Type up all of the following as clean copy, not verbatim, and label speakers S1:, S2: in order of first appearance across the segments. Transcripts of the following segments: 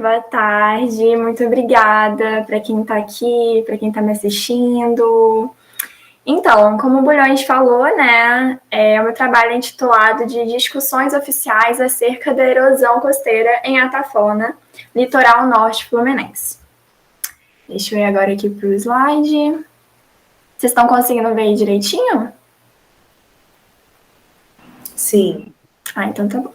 S1: boa tarde. Muito obrigada para quem está aqui, para quem está me assistindo. Então, como o Bulhões falou, né, o meu trabalho é intitulado de Discussões Oficiais acerca da erosão costeira em Atafona, litoral norte fluminense. Deixa eu ir agora aqui para o slide. Vocês estão conseguindo ver aí direitinho?
S2: Sim.
S1: Então tá bom.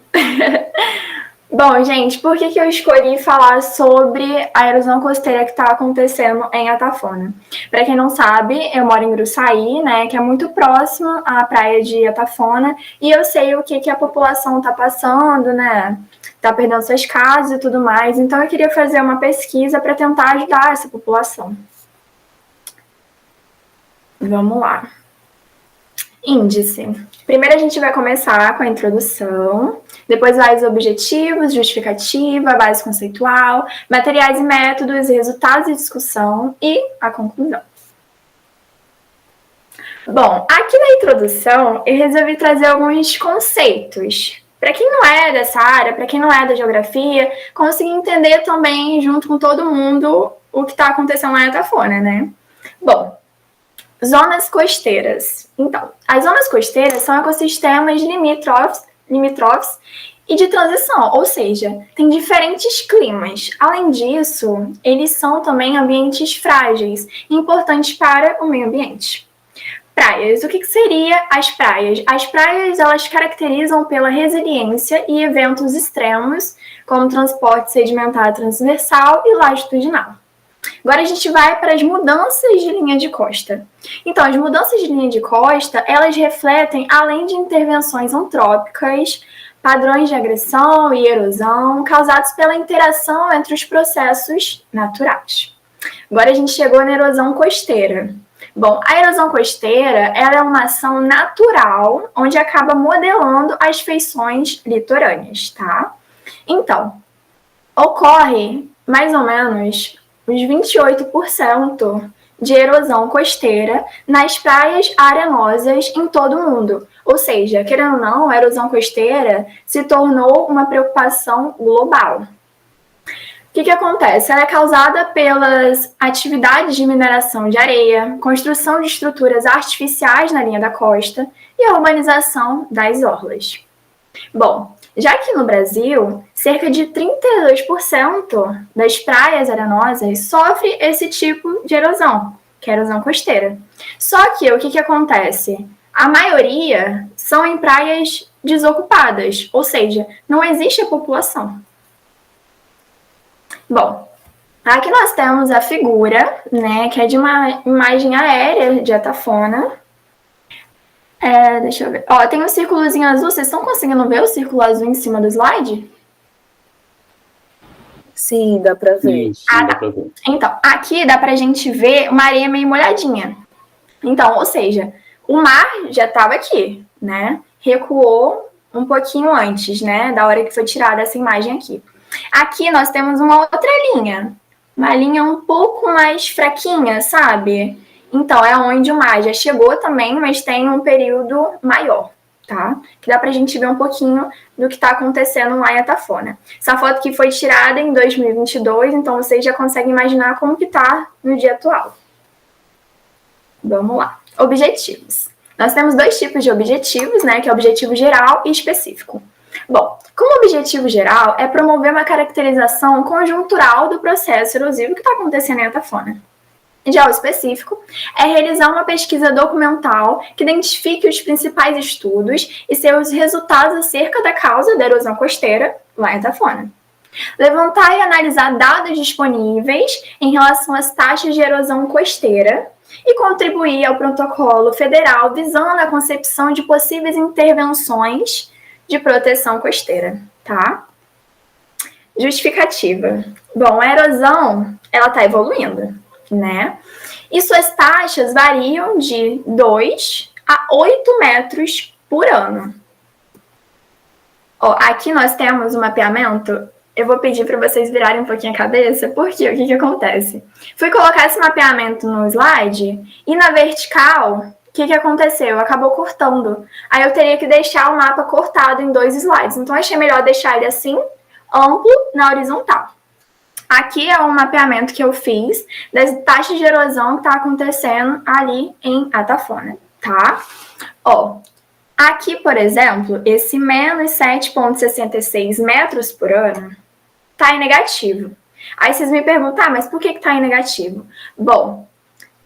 S1: Bom, gente, por que eu escolhi falar sobre a erosão costeira que está acontecendo em Atafona? Para quem não sabe, eu moro em Gruçaí, né, que é muito próximo à praia de Atafona, e eu sei o que a população está passando, né, está perdendo suas casas e tudo mais, então eu queria fazer uma pesquisa para tentar ajudar essa população. Vamos lá. Índice. Primeiro a gente vai começar com a introdução, depois vai os objetivos, justificativa, base conceitual, materiais e métodos, resultados e discussão e a conclusão. Bom, aqui na introdução eu resolvi trazer alguns conceitos. Para quem não é dessa área, para quem não é da geografia, conseguir entender também, junto com todo mundo, o que está acontecendo lá em Atafona, né? Bom, zonas costeiras. Então, as zonas costeiras são ecossistemas limítrofes e de transição, ou seja, tem diferentes climas. Além disso, eles são também ambientes frágeis e importantes para o meio ambiente. Praias. O que seria as praias? As praias, elas caracterizam pela resiliência e eventos extremos, como transporte sedimentar transversal e latitudinal. Agora a gente vai para as mudanças de linha de costa. Então, as mudanças de linha de costa, elas refletem, além de intervenções antrópicas, padrões de agressão e erosão causados pela interação entre os processos naturais. Agora a gente chegou na erosão costeira. Bom, a erosão costeira, ela é uma ação natural, onde acaba modelando as feições litorâneas, tá? Então, ocorre mais ou menos uns 28% de erosão costeira nas praias arenosas em todo o mundo. Ou seja, querendo ou não, a erosão costeira se tornou uma preocupação global. O que acontece? Ela é causada pelas atividades de mineração de areia, construção de estruturas artificiais na linha da costa e a urbanização das orlas. Bom, já que no Brasil, cerca de 32% das praias arenosas sofre esse tipo de erosão, que é a erosão costeira. Só que o que acontece? A maioria são em praias desocupadas, ou seja, não existe a população. Bom, aqui nós temos a figura, né, que é de uma imagem aérea de Atafona. Deixa eu ver. Ó, tem um círculozinho azul. Vocês estão conseguindo ver o círculo azul em cima do slide?
S2: Sim, dá para ver.
S1: Dá pra ver. Então, aqui dá pra gente ver uma areia meio molhadinha. Então, ou seja, o mar já estava aqui, né? Recuou um pouquinho antes, né? Da hora que foi tirada essa imagem aqui. Aqui nós temos uma outra linha. Uma linha um pouco mais fraquinha, sabe? Então, é onde o mar já chegou também, mas tem um período maior, tá? Que dá pra gente ver um pouquinho do que tá acontecendo lá em Atafona. Essa foto que foi tirada em 2022, então vocês já conseguem imaginar como que tá no dia atual. Vamos lá. Objetivos. Nós temos dois tipos de objetivos, né? Que é objetivo geral e específico. Bom, como objetivo geral é promover uma caracterização conjuntural do processo erosivo que está acontecendo em Atafona. Já o específico é realizar uma pesquisa documental que identifique os principais estudos e seus resultados acerca da causa da erosão costeira lá em Atafona. Levantar e analisar dados disponíveis em relação às taxas de erosão costeira e contribuir ao protocolo federal visando a concepção de possíveis intervenções de proteção costeira, tá? Justificativa. Bom, a erosão, ela está evoluindo, né? E suas taxas variam de 2 a 8 metros por ano. Ó, aqui nós temos um mapeamento. Eu vou pedir para vocês virarem um pouquinho a cabeça, porque o que acontece? Fui colocar esse mapeamento no slide e na vertical, o que aconteceu? Acabou cortando. Aí eu teria que deixar o mapa cortado em 2 slides. Então, achei melhor deixar ele assim, amplo, na horizontal. Aqui é um mapeamento que eu fiz das taxas de erosão que está acontecendo ali em Atafona, tá? Ó, aqui, por exemplo, esse menos 7,66 metros por ano está em negativo. Aí vocês me perguntam, mas por que está em negativo? Bom,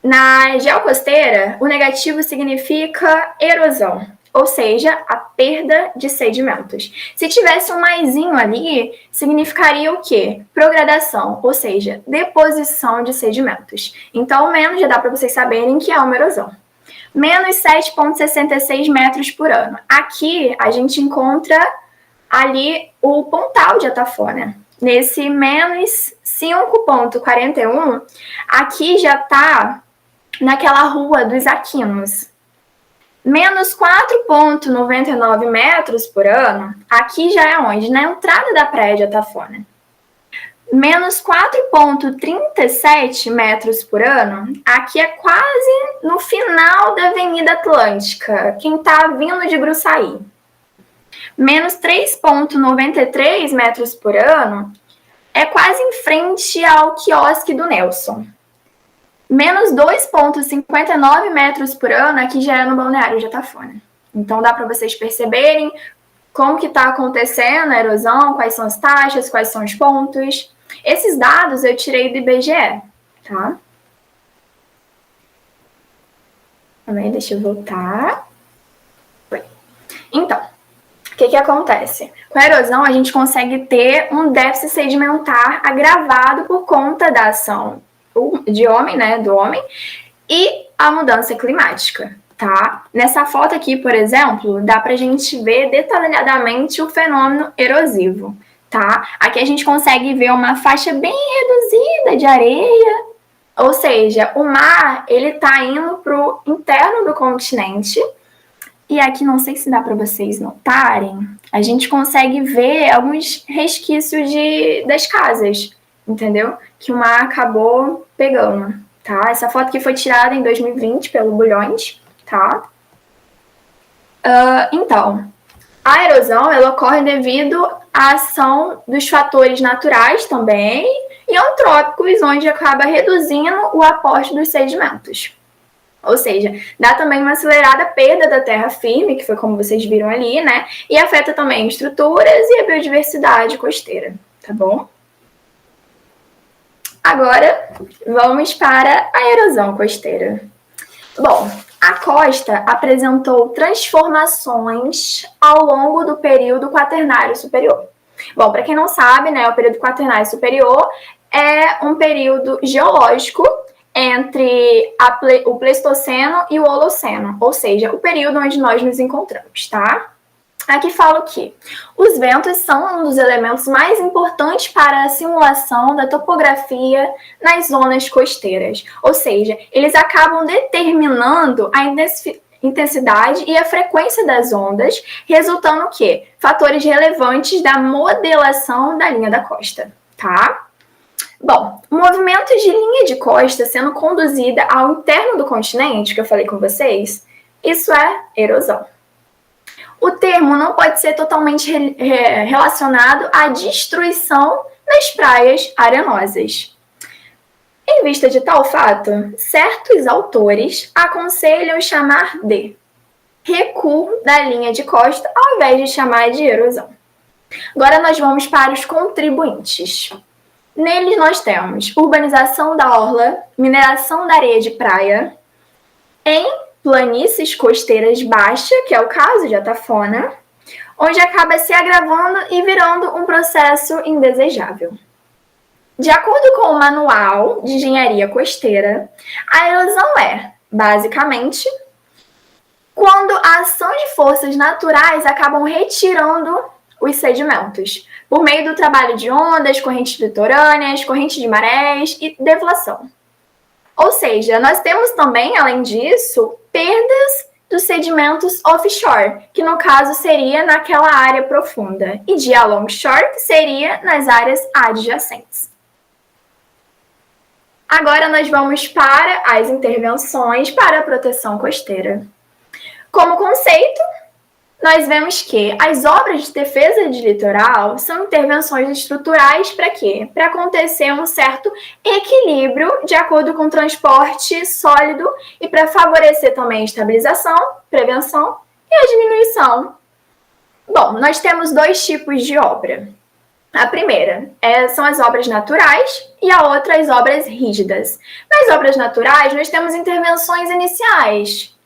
S1: na geocosteira, o negativo significa erosão, ou seja, a perda de sedimentos. Se tivesse um maisinho ali, significaria o quê? Progradação, ou seja, deposição de sedimentos. Então, menos já dá para vocês saberem que é uma erosão. Menos 7,66 metros por ano. Aqui, a gente encontra ali o Pontal de Atafona. Nesse menos 5,41, aqui já está naquela rua dos Aquinos. Menos 4,99 metros por ano, aqui já é onde? Na entrada da praia de Atafona. Menos 4,37 metros por ano, aqui é quase no final da Avenida Atlântica, quem está vindo de Gruçaí. Menos 3,93 metros por ano, é quase em frente ao quiosque do Nelson. Menos 2,59 metros por ano, aqui já é no balneário de Atafona. Então dá para vocês perceberem como que está acontecendo a erosão, quais são as taxas, quais são os pontos. Esses dados eu tirei do IBGE, tá? Também, deixa eu voltar. Então, o que acontece? Com a erosão, a gente consegue ter um déficit sedimentar agravado por conta da ação do homem, e a mudança climática, tá? Nessa foto aqui, por exemplo, dá pra gente ver detalhadamente o fenômeno erosivo, tá? Aqui a gente consegue ver uma faixa bem reduzida de areia, ou seja, o mar, ele tá indo pro interno do continente, e aqui, não sei se dá para vocês notarem, a gente consegue ver alguns resquícios das casas, entendeu? Que o mar acabou pegando, tá? Essa foto aqui foi tirada em 2020 pelo Bulhões, tá? Então, a erosão, ela ocorre devido à ação dos fatores naturais também e antrópicos, onde acaba reduzindo o aporte dos sedimentos. Ou seja, dá também uma acelerada perda da terra firme, que foi como vocês viram ali, né? E afeta também estruturas e a biodiversidade costeira, tá bom? Agora, vamos para a erosão costeira. Bom, a costa apresentou transformações ao longo do período Quaternário Superior. Bom, para quem não sabe, né, o período Quaternário Superior é um período geológico entre o Pleistoceno e o Holoceno, ou seja, o período onde nós nos encontramos, tá? Aqui fala que os ventos são um dos elementos mais importantes para a simulação da topografia nas zonas costeiras, ou seja, eles acabam determinando a intensidade e a frequência das ondas, resultando o quê? Fatores relevantes da modelação da linha da costa, tá? Bom, o movimento de linha de costa sendo conduzida ao interno do continente, que eu falei com vocês, isso é erosão. O termo não pode ser totalmente relacionado à destruição das praias arenosas. Em vista de tal fato, certos autores aconselham chamar de recuo da linha de costa, ao invés de chamar de erosão. Agora nós vamos para os contribuintes. Neles nós temos urbanização da orla, mineração da areia de praia, em planícies costeiras baixas, que é o caso de Atafona, onde acaba se agravando e virando um processo indesejável. De acordo com o Manual de Engenharia Costeira, a erosão é, basicamente, quando a ação de forças naturais acabam retirando os sedimentos, por meio do trabalho de ondas, correntes litorâneas, correntes de marés e deflação. Ou seja, nós temos também, além disso, perdas dos sedimentos offshore, que no caso seria naquela área profunda, e de alongshore, que seria nas áreas adjacentes. Agora nós vamos para as intervenções para a proteção costeira. Como conceito, nós vemos que as obras de defesa de litoral são intervenções estruturais para quê? Para acontecer um certo equilíbrio de acordo com o transporte sólido e para favorecer também a estabilização, prevenção e a diminuição. Bom, nós temos dois tipos de obra. A primeira são as obras naturais e a outra as obras rígidas. Nas obras naturais, nós temos intervenções iniciais,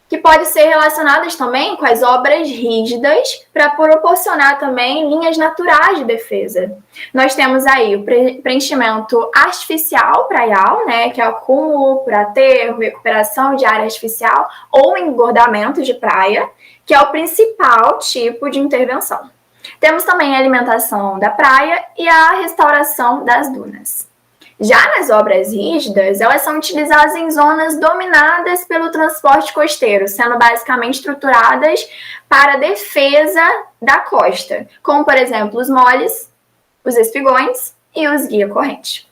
S1: que podem ser relacionadas também com as obras rígidas para proporcionar também linhas naturais de defesa. Nós temos aí o preenchimento artificial praial, né, que é o acúmulo por aterro, recuperação de área artificial ou engordamento de praia, que é o principal tipo de intervenção. Temos também a alimentação da praia e a restauração das dunas. Já nas obras rígidas, elas são utilizadas em zonas dominadas pelo transporte costeiro, sendo basicamente estruturadas para a defesa da costa, como, por exemplo, os moles, os espigões e os guia-corrente.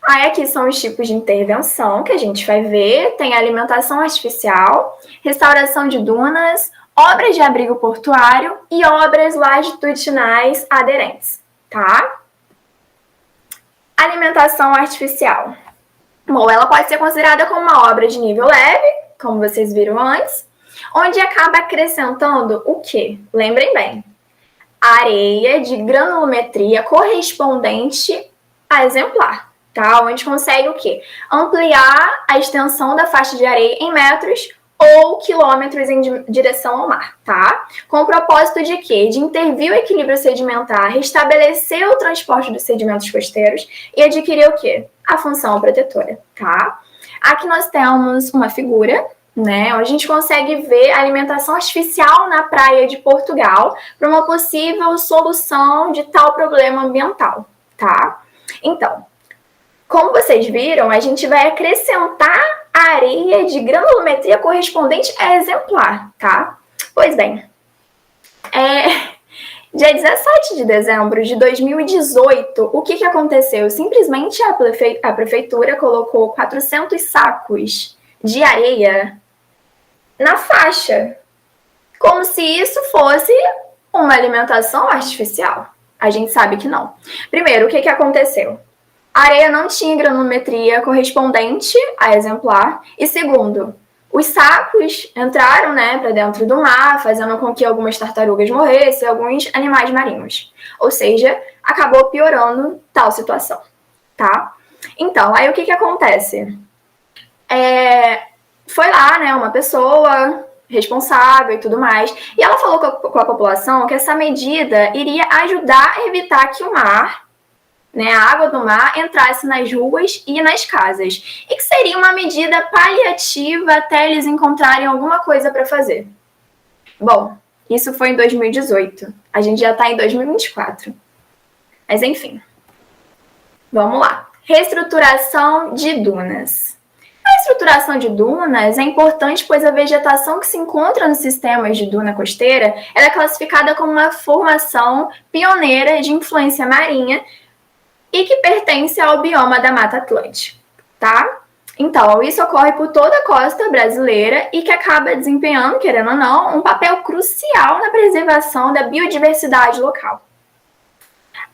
S1: Aí aqui são os tipos de intervenção que a gente vai ver. Tem alimentação artificial, restauração de dunas, obras de abrigo portuário e obras longitudinais aderentes, tá? Alimentação artificial. Bom, ela pode ser considerada como uma obra de nível leve, como vocês viram antes, onde acaba acrescentando o quê? Lembrem bem, areia de granulometria correspondente a exemplar, tá? Onde consegue o quê? Ampliar a extensão da faixa de areia em metros ou quilômetros em direção ao mar, tá? Com o propósito de quê? De intervir o equilíbrio sedimentar, restabelecer o transporte dos sedimentos costeiros e adquirir o quê? A função protetora, tá? Aqui nós temos uma figura, né, onde a gente consegue ver a alimentação artificial na praia de Portugal para uma possível solução de tal problema ambiental, tá? Então, como vocês viram, a gente vai acrescentar a areia de granulometria correspondente a exemplar, tá? Pois bem, dia 17 de dezembro de 2018, o que aconteceu? Simplesmente a prefeitura colocou 400 sacos de areia na faixa, como se isso fosse uma alimentação artificial. A gente sabe que não. Primeiro, o que aconteceu? A areia não tinha granulometria correspondente a exemplar. E segundo, os sacos entraram, né, para dentro do mar, fazendo com que algumas tartarugas morressem, alguns animais marinhos. Ou seja, acabou piorando tal situação, tá? Então, aí o que acontece? Foi lá, né, uma pessoa responsável e tudo mais, e ela falou com a população que essa medida iria ajudar a evitar que o mar, né, a água do mar, entrasse nas ruas e nas casas. E que seria uma medida paliativa até eles encontrarem alguma coisa para fazer. Bom, isso foi em 2018. A gente já está em 2024. Mas enfim. Vamos lá. Reestruturação de dunas. A estruturação de dunas é importante, pois a vegetação que se encontra nos sistemas de duna costeira ela é classificada como uma formação pioneira de influência marinha e que pertence ao bioma da Mata Atlântica, tá? Então, isso ocorre por toda a costa brasileira e que acaba desempenhando, querendo ou não, um papel crucial na preservação da biodiversidade local.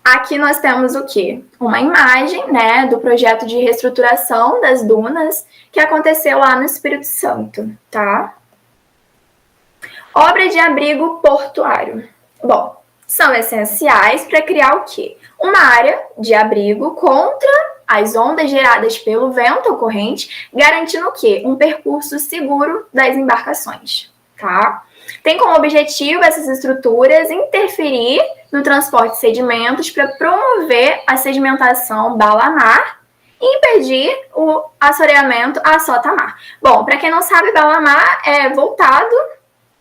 S1: Aqui nós temos o quê? Uma imagem, né, do projeto de reestruturação das dunas que aconteceu lá no Espírito Santo, tá? Obra de abrigo portuário. Bom, são essenciais para criar o quê? Uma área de abrigo contra as ondas geradas pelo vento ocorrente, garantindo o quê? Um percurso seguro das embarcações, tá? Tem como objetivo essas estruturas interferir no transporte de sedimentos para promover a sedimentação bala-mar e impedir o assoreamento a sota-mar. Bom, para quem não sabe, bala-mar é voltado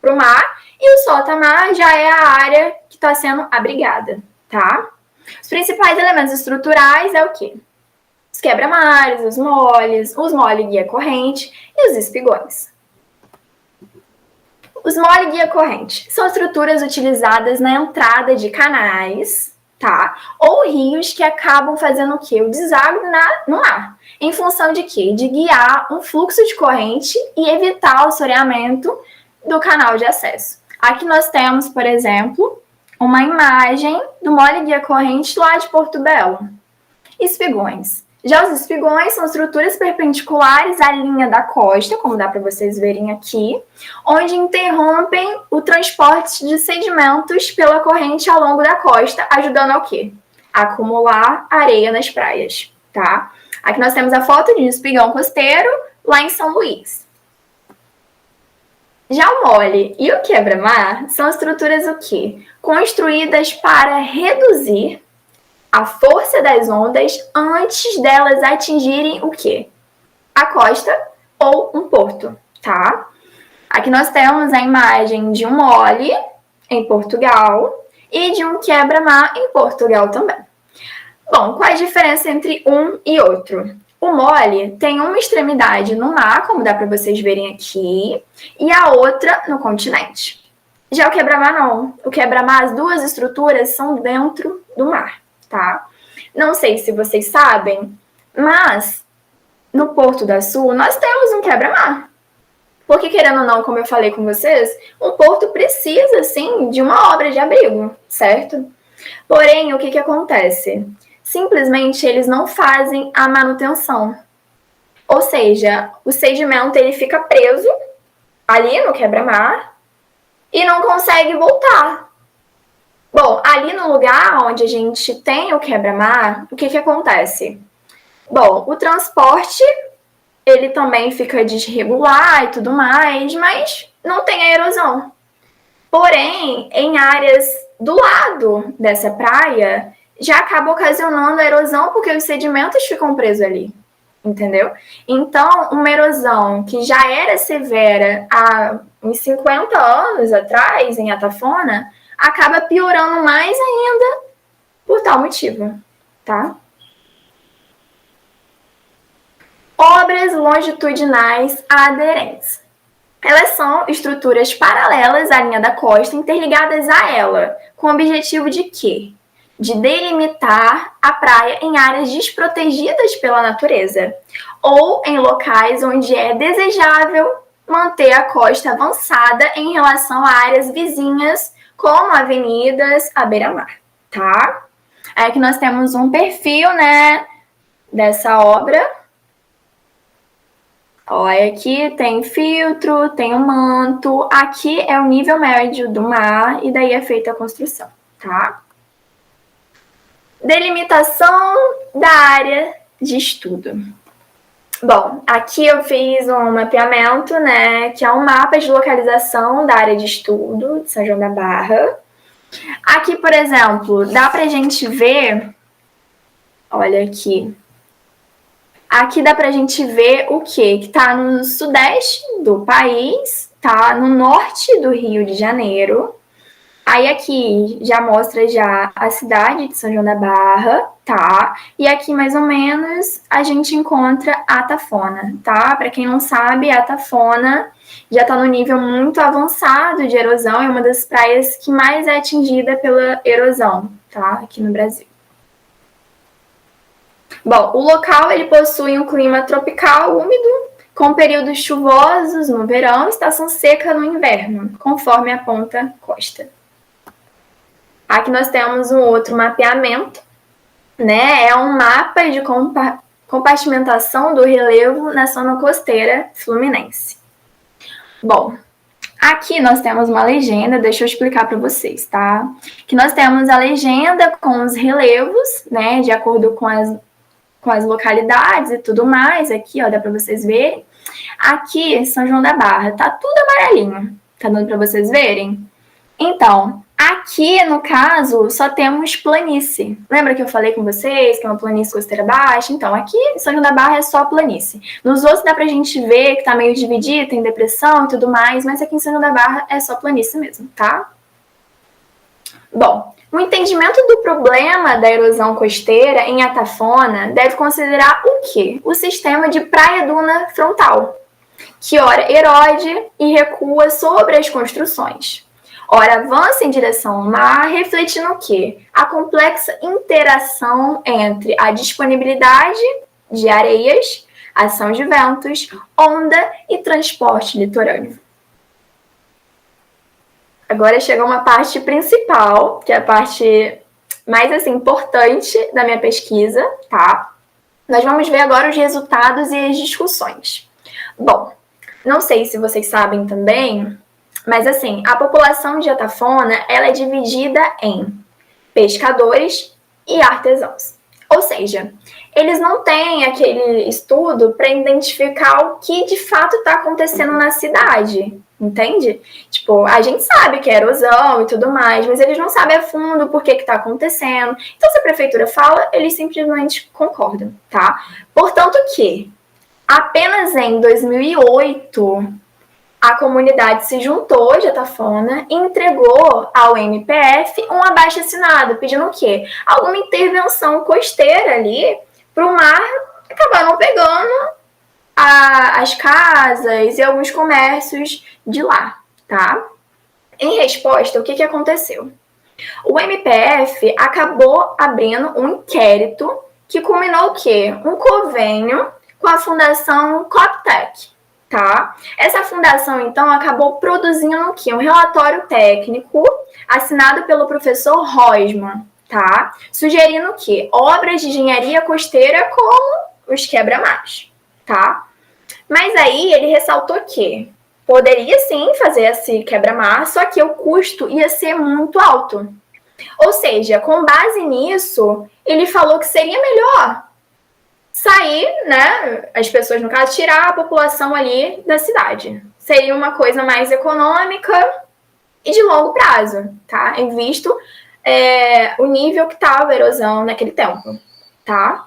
S1: para o mar e o sota-mar já é a área que está sendo abrigada, tá? Os principais elementos estruturais é o quê? Os quebra-mares, os mole guia-corrente e os espigões. Os mole guia-corrente são estruturas utilizadas na entrada de canais, tá? Ou rios que acabam fazendo o quê? O deságua no mar. Em função de quê? De guiar um fluxo de corrente e evitar o assoreamento do canal de acesso. Aqui nós temos, por exemplo, uma imagem do mole guia corrente lá de Porto Belo. Espigões. Já os espigões são estruturas perpendiculares à linha da costa, como dá para vocês verem aqui, onde interrompem o transporte de sedimentos pela corrente ao longo da costa, ajudando ao quê? A acumular areia nas praias, tá? Aqui nós temos a foto de um espigão costeiro lá em São Luís. Já o mole e o quebra-mar são estruturas o quê? Construídas para reduzir a força das ondas antes delas atingirem o quê? A costa ou um porto, tá? Aqui nós temos a imagem de um mole em Portugal e de um quebra-mar em Portugal também. Bom, qual é a diferença entre um e outro? O mole tem uma extremidade no mar, como dá para vocês verem aqui, e a outra no continente. Já o quebra-mar não. O quebra-mar, as duas estruturas são dentro do mar, tá? Não sei se vocês sabem, mas no Porto da Sul nós temos um quebra-mar. Porque, querendo ou não, como eu falei com vocês, um porto precisa, sim, de uma obra de abrigo, certo? Porém, o que acontece? Simplesmente eles não fazem a manutenção. Ou seja, o sedimento ele fica preso ali no quebra-mar e não consegue voltar. Bom, ali no lugar onde a gente tem o quebra-mar, o que acontece? Bom, o transporte ele também fica desregular e tudo mais, mas não tem a erosão. Porém, em áreas do lado dessa praia, já acaba ocasionando a erosão porque os sedimentos ficam presos ali, entendeu? Então, uma erosão que já era severa há uns 50 anos atrás, em Atafona, acaba piorando mais ainda por tal motivo, tá? Obras longitudinais aderentes. Elas são estruturas paralelas à linha da costa, interligadas a ela, com o objetivo de quê? De delimitar a praia em áreas desprotegidas pela natureza, ou em locais onde é desejável manter a costa avançada em relação a áreas vizinhas, como avenidas à beira-mar, tá? Aqui nós temos um perfil, né, dessa obra. Olha, aqui tem filtro, tem um manto, aqui é o nível médio do mar e daí é feita a construção, tá? Delimitação da área de estudo. Bom, aqui eu fiz um mapeamento, né, que é um mapa de localização da área de estudo de São João da Barra. Aqui, por exemplo, dá pra gente ver, olha aqui, aqui dá pra gente ver o quê? Que tá no sudeste do país, tá no norte do Rio de Janeiro. Aí aqui já mostra já a cidade de São João da Barra, tá? E aqui mais ou menos a gente encontra a Atafona, tá? Para quem não sabe, a Atafona já tá no nível muito avançado de erosão, é uma das praias que mais é atingida pela erosão, tá? Aqui no Brasil. Bom, o local ele possui um clima tropical úmido, com períodos chuvosos no verão e estação seca no inverno, conforme aponta a costa. Aqui nós temos um outro mapeamento, né? É um mapa de compartimentação do relevo na zona costeira fluminense. Bom, aqui nós temos uma legenda, deixa eu explicar para vocês, tá? Que nós temos a legenda com os relevos, né? De acordo com as localidades e tudo mais. Aqui, ó, dá para vocês verem. Aqui, São João da Barra, tá tudo amarelinho. Tá dando para vocês verem? Então, aqui, no caso, só temos planície. Lembra que eu falei com vocês que é uma planície costeira baixa? Então, aqui em São João da Barra é só planície. Nos outros dá pra gente ver que tá meio dividido, tem depressão e tudo mais, mas aqui em São João da Barra é só planície mesmo, tá? Bom, o entendimento do problema da erosão costeira em Atafona deve considerar o quê? O sistema de praia-duna frontal, que ora erode e recua sobre as construções. Ora, avança em direção ao mar, refletindo o quê? A complexa interação entre a disponibilidade de areias, ação de ventos, onda e transporte litorâneo. agora chegou uma parte principal, que é a parte mais assim, importante da minha pesquisa, tá? Nós vamos ver agora os resultados e as discussões. Bom, não sei se vocês sabem também, mas assim, a população de Atafona, ela é dividida em pescadores e artesãos. Ou seja, eles não têm aquele estudo para identificar o que de fato está acontecendo na cidade, entende? Tipo, a gente sabe que é erosão e tudo mais, mas eles não sabem a fundo por que está acontecendo. Então, se a prefeitura fala, eles simplesmente concordam, tá? Portanto que, apenas em 2008, a comunidade se juntou de Atafona e entregou ao MPF um abaixo-assinado, pedindo o quê? Alguma intervenção costeira ali para o mar acabar não pegando as casas e alguns comércios de lá, tá? Em resposta, o que aconteceu? O MPF acabou abrindo um inquérito que culminou o quê? Um convênio com a Fundação Coptec, tá? Essa fundação, então, acabou produzindo o quê? Um relatório técnico assinado pelo professor Rosman, tá? Sugerindo o quê? Obras de engenharia costeira como os quebra-mares, tá? Mas aí ele ressaltou que poderia sim fazer esse quebra-mar, só que o custo ia ser muito alto. Ou seja, com base nisso, ele falou que seria melhor sair, né, as pessoas, no caso, tirar a população ali da cidade. Seria uma coisa mais econômica e de longo prazo, tá? Em visto o nível que estava a erosão naquele tempo, tá?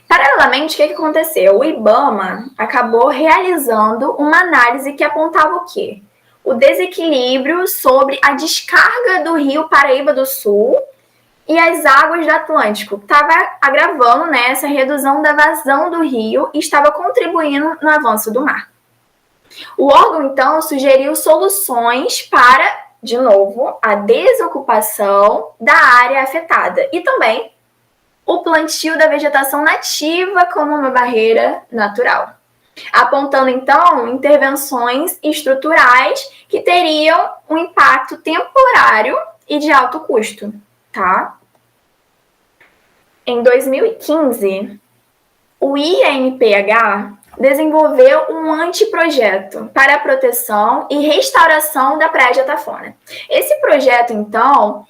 S1: Paralelamente, o que aconteceu? O IBAMA acabou realizando uma análise que apontava o quê? O desequilíbrio sobre a descarga do rio Paraíba do Sul e as águas do Atlântico. Estava agravando, né, essa redução da vazão do rio e estava contribuindo no avanço do mar. O órgão, então, sugeriu soluções para, de novo, a desocupação da área afetada e também o plantio da vegetação nativa como uma barreira natural, apontando, então, intervenções estruturais que teriam um impacto temporário e de alto custo, tá? Em 2015, o INPH desenvolveu um anteprojeto para a proteção e restauração da Praia de Atafona. Esse projeto, então,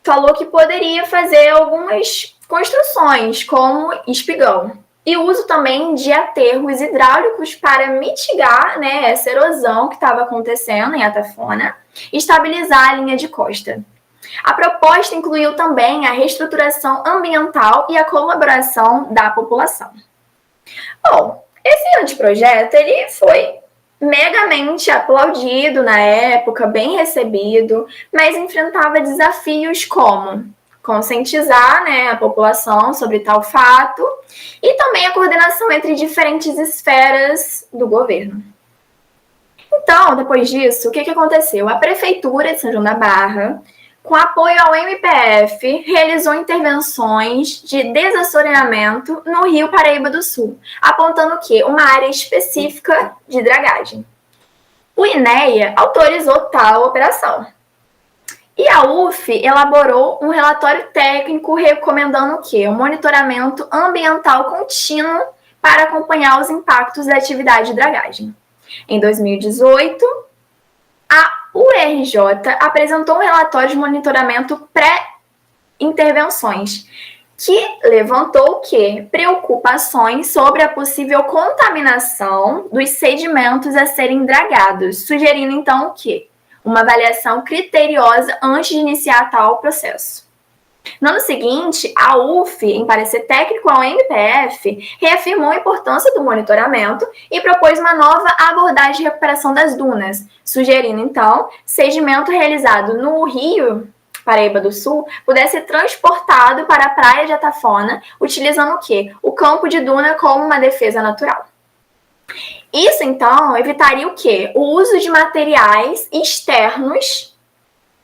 S1: falou que poderia fazer algumas construções, como espigão, e uso também de aterros hidráulicos para mitigar, né, essa erosão que estava acontecendo em Atafona e estabilizar a linha de costa. A proposta incluiu também a reestruturação ambiental e a colaboração da população. Bom, esse anteprojeto ele foi megamente aplaudido na época, bem recebido, mas enfrentava desafios como conscientizar, né, a população sobre tal fato e também a coordenação entre diferentes esferas do governo. Então, depois disso, o que aconteceu? A Prefeitura de São João da Barra, com apoio ao MPF, realizou intervenções de desassoreamento no Rio Paraíba do Sul, apontando o quê? Uma área específica de dragagem. O INEA autorizou tal operação. E a UF elaborou um relatório técnico recomendando o quê? Um monitoramento ambiental contínuo para acompanhar os impactos da atividade de dragagem. Em 2018, a URJ apresentou um relatório de monitoramento pré-intervenções, que levantou o quê? Preocupações sobre a possível contaminação dos sedimentos a serem dragados, sugerindo então o quê? Uma avaliação criteriosa antes de iniciar tal processo. No ano seguinte, a UF, em parecer técnico ao MPF, reafirmou a importância do monitoramento e propôs uma nova abordagem de recuperação das dunas, sugerindo, então, sedimento realizado no Rio Paraíba do Sul pudesse ser transportado para a praia de Atafona, utilizando o quê? O campo de duna como uma defesa natural. Isso, então, evitaria o quê? O uso de materiais externos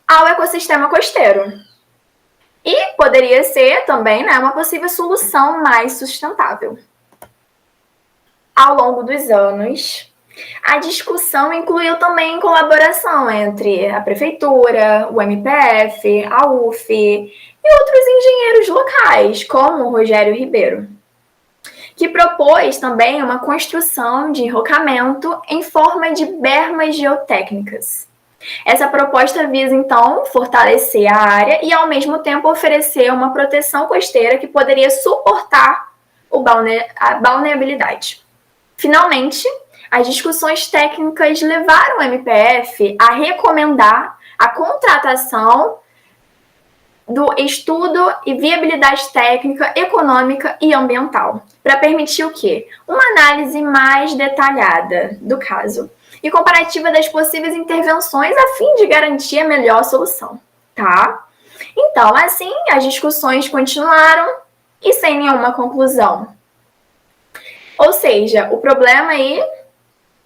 S1: ao ecossistema costeiro. E poderia ser também, né, uma possível solução mais sustentável. Ao longo dos anos, A discussão incluiu também colaboração entre a prefeitura, o MPF, a UF e outros engenheiros locais, como o Rogério Ribeiro, que propôs também uma construção de enrocamento em forma de bermas geotécnicas. Essa proposta visa, então, fortalecer a área e, ao mesmo tempo, oferecer uma proteção costeira que poderia suportar a balneabilidade. Finalmente, as discussões técnicas levaram o MPF a recomendar a contratação do estudo e viabilidade técnica, econômica e ambiental, para permitir o quê? Uma análise mais detalhada do caso e comparativa das possíveis intervenções a fim de garantir a melhor solução, tá? Então, assim, as discussões continuaram e sem nenhuma conclusão. Ou seja, o problema aí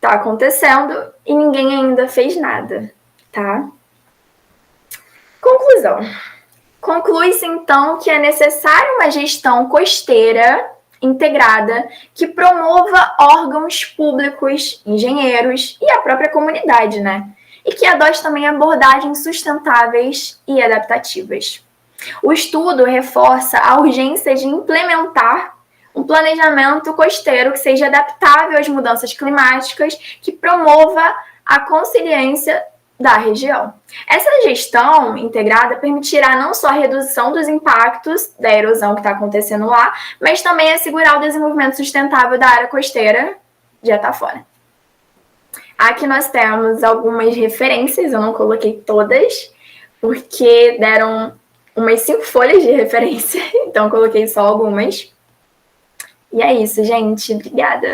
S1: tá acontecendo e ninguém ainda fez nada, tá? Conclusão. Conclui-se, então, que é necessária uma gestão costeira integrada que promova órgãos públicos, engenheiros e a própria comunidade, né? E que adote também abordagens sustentáveis e adaptativas. O estudo reforça a urgência de implementar um planejamento costeiro que seja adaptável às mudanças climáticas, que promova a consiliência da região. Essa gestão integrada permitirá não só a redução dos impactos da erosão que está acontecendo lá, mas também assegurar o desenvolvimento sustentável da área costeira de Atafona. Aqui nós temos algumas referências, eu não coloquei todas, porque deram umas 5 folhas de referência, então coloquei só algumas. E é isso, gente. Obrigada.